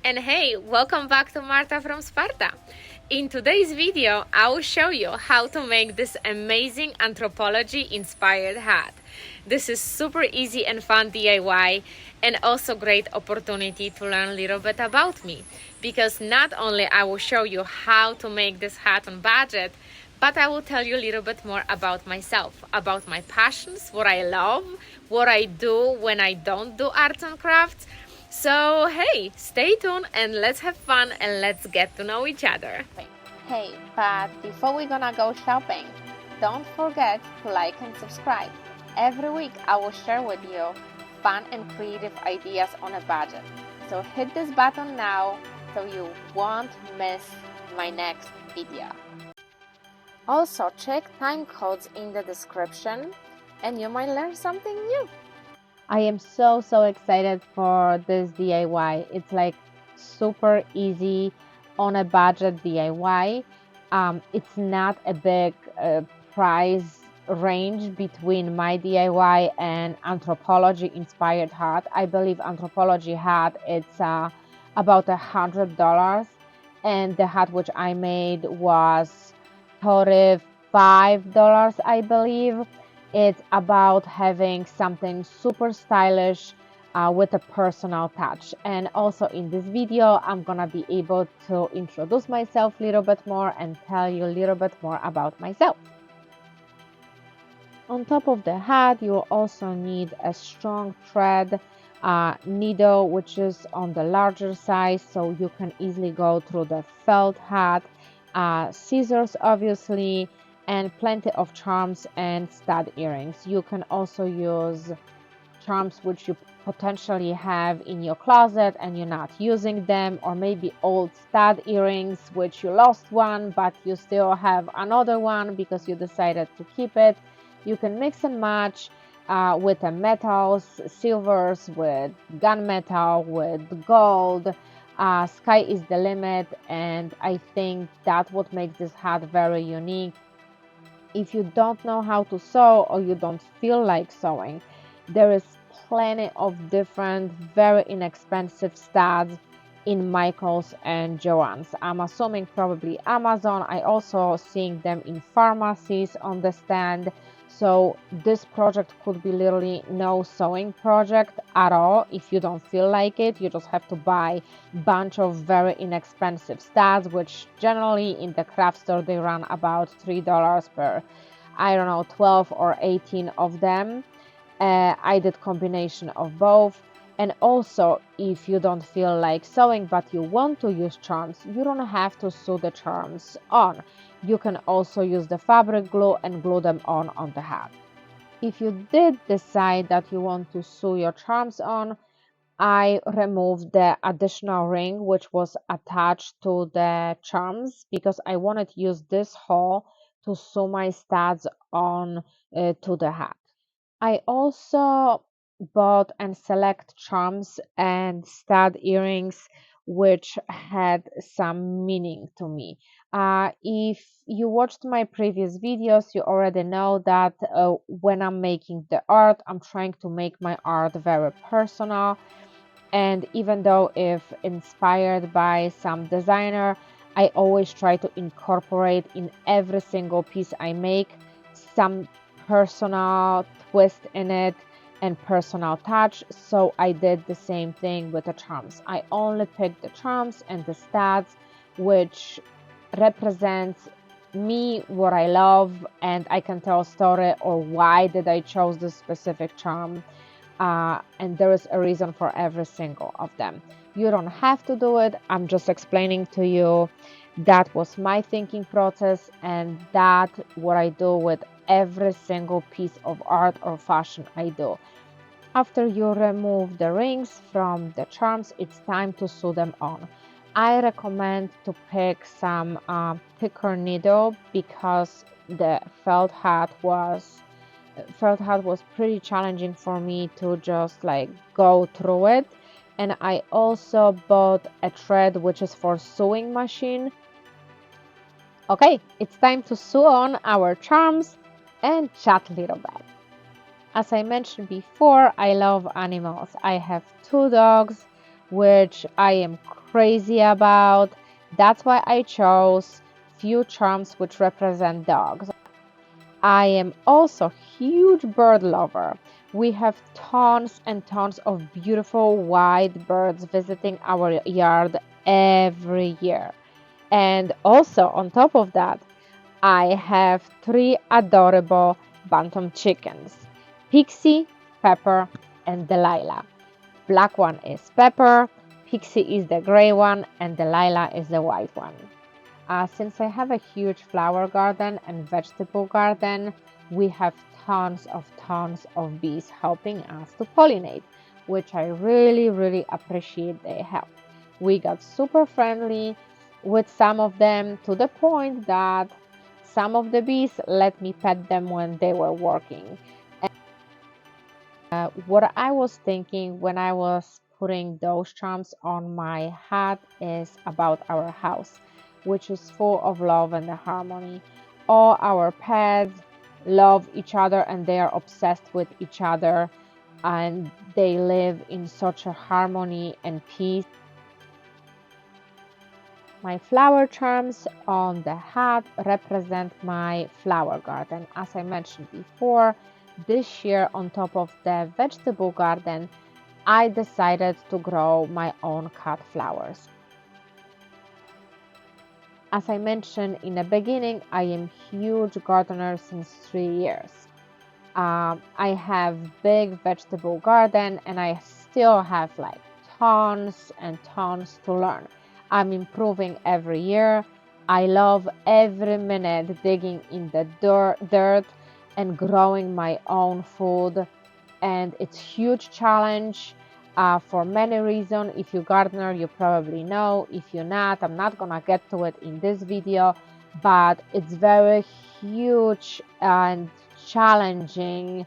And hey, welcome back to Marta from Sparta. In today's video, I will show you how to make this amazing anthropology inspired hat. This is super easy and fun DIY and also great opportunity to learn a little bit about me, because not only I will show you how to make this hat on budget, but I will tell you a little bit more about myself, about my passions, what I love, what I do when I don't do arts and crafts. So hey, stay tuned and let's have fun and let's get to know each other. Hey, but before we're gonna go shopping, don't forget to like and subscribe. Every week I will share with you fun and creative ideas on a budget. So hit this button now so you won't miss my next video. Also, check time codes in the description and you might learn something new. I am so excited for this DIY. It's like super easy on a budget DIY. It's not a big price range between my DIY and Anthropologie inspired hat. I believe Anthropologie hat it's about $100, and the hat which I made was $35, I believe. It's about having something super stylish with a personal touch. And also in this video, I'm gonna be able to introduce myself a little bit more and tell you a little bit more about myself. On top of the hat, you also need a strong thread needle, which is on the larger size, so you can easily go through the felt hat, scissors obviously, and plenty of charms and stud earrings. You can also use charms which you potentially have in your closet and you're not using them, or maybe old stud earrings which you lost one but you still have another one because you decided to keep it. You can mix and match with the metals, silvers, with gunmetal, with gold. Sky is the limit, and I think that's what makes this hat very unique. If you don't know how to sew or you don't feel like sewing, there is plenty of different very inexpensive studs in Michaels and Joann's. I'm assuming probably Amazon. I also seeing them in pharmacies on the stand. So this project could be literally no sewing project at all. If you don't feel like it, you just have to buy a bunch of very inexpensive studs, which generally in the craft store they run about $3 per, I don't know, 12 or 18 of them. I did combination of both. And also, if you don't feel like sewing but you want to use charms, you don't have to sew the charms on. You can also use the fabric glue and glue them on the hat. If you did decide that you want to sew your charms on, I removed the additional ring which was attached to the charms because I wanted to use this hole to sew my studs on to the hat. I also bought and select charms and stud earrings which had some meaning to me. If you watched my previous videos, you already know that when I'm making the art, I'm trying to make my art very personal. And even though if inspired by some designer, I always try to incorporate in every single piece I make some personal twist in it and personal touch. So I did the same thing with the charms. I only picked the charms and the studs which represents me, what I love, and I can tell a story or why did I chose this specific charm. And there is a reason for every single of them. You don't have to do it. I'm just explaining to you that was my thinking process, and that what I do with every single piece of art or fashion I do. After you remove the rings from the charms, it's time to sew them on. I recommend to pick some thicker needle because the felt hat was pretty challenging for me to just like go through it. And I also bought a thread which is for sewing machine. Okay, it's time to sew on our charms and chat a little bit. As I mentioned before, I love animals. I have 2 dogs, which I am crazy about. That's why I chose few charms which represent dogs. I am also huge bird lover. We have tons and tons of beautiful white birds visiting our yard every year. And also on top of that, I have three adorable bantam chickens, Pixie, Pepper, and Delilah. Black one is Pepper, Pixie is the gray one, and Delilah is the white one. Since I have a huge flower garden and vegetable garden, we have tons of bees helping us to pollinate, which I really appreciate their help. We got super friendly with some of them to the point that some of the bees let me pet them when they were working. What I was thinking when I was putting those charms on my hat is about our house, which is full of love and harmony. All our pets love each other and they are obsessed with each other, and they live in such a harmony and peace. My flower charms on the hat represent my flower garden. As I mentioned before, this year on top of the vegetable garden, I decided to grow my own cut flowers. As I mentioned in the beginning, I am huge gardener since 3 years. I have big vegetable garden and I still have like tons and tons to learn. I'm improving every year. I love every minute digging in the dirt and growing my own food, and it's huge challenge for many reasons. If you gardener, you probably know. If you're not, I'm not gonna get to it in this video, but it's very huge and challenging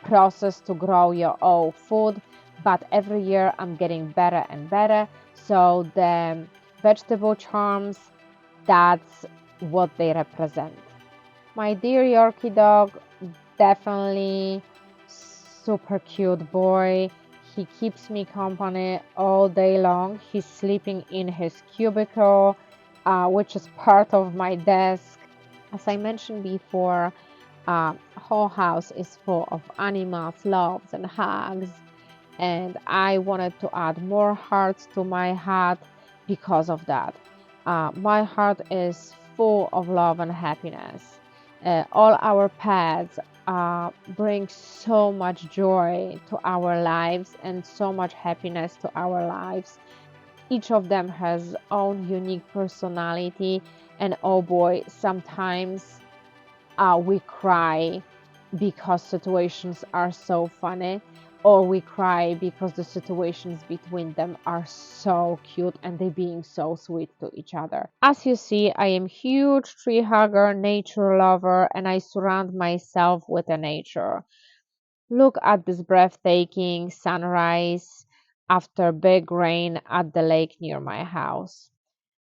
process to grow your own food. But every year I'm getting better and better. So the vegetable charms, that's what they represent. My dear Yorkie dog, definitely super cute boy. He keeps me company all day long. He's sleeping in his cubicle, which is part of my desk. As I mentioned before, whole house is full of animals, loves and hugs, and I wanted to add more hearts to my hat because of that. My heart is full of love and happiness. All our pets bring so much joy to our lives and so much happiness to our lives. Each of them has own unique personality, and oh boy, sometimes we cry because situations are so funny, or we cry because the situations between them are so cute and they being so sweet to each other. As you see, I am huge tree hugger, nature lover, and I surround myself with the nature. Look at this breathtaking sunrise after big rain at the lake near my house.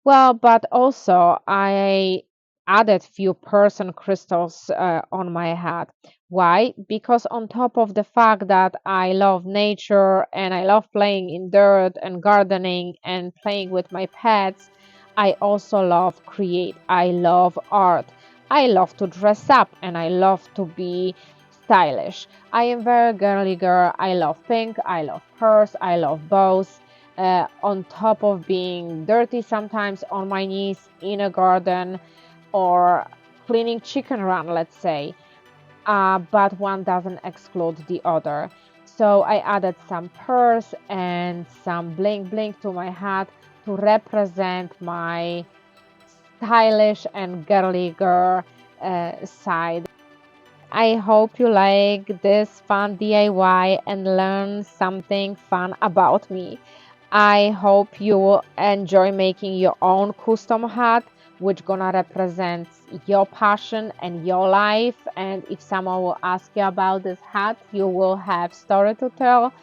Well, but also I added few person crystals on my hat. Why? Because on top of the fact that I love nature and I love playing in dirt and gardening and playing with my pets, I also love create. I love art. I love to dress up and I love to be stylish. I am very girly girl. I love pink. I love purse. I love bows, on top of being dirty sometimes on my knees in a garden or cleaning chicken run, let's say. But one doesn't exclude the other. So I added some pearls and some bling bling to my hat to represent my stylish and girly girl side. I hope you like this fun DIY and learn something fun about me. I hope you will enjoy making your own custom hat, which gonna represent your passion and your life. And if someone will ask you about this hat, you will have story to tell.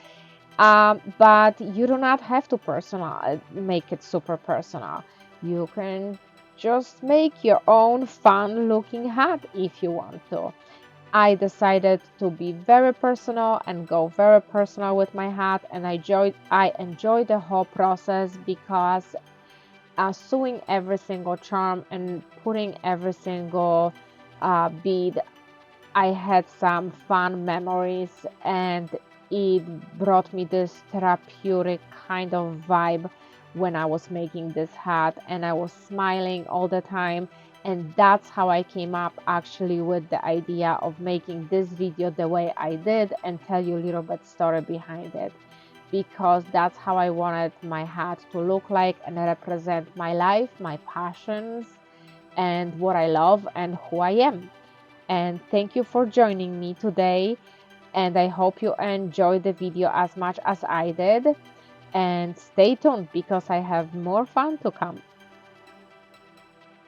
But you do not have to personal make it super personal. You can just make your own fun looking hat if you want to. I decided to be very personal and go very personal with my hat, and I enjoyed the whole process because sewing every single charm and putting every single bead, I had some fun memories, and it brought me this therapeutic kind of vibe when I was making this hat, and I was smiling all the time. And that's how I came up actually with the idea of making this video the way I did and tell you a little bit story behind it, because that's how I wanted my hat to look like and represent my life, my passions, and what I love and who I am. And thank you for joining me today. And I hope you enjoyed the video as much as I did. And stay tuned because I have more fun to come.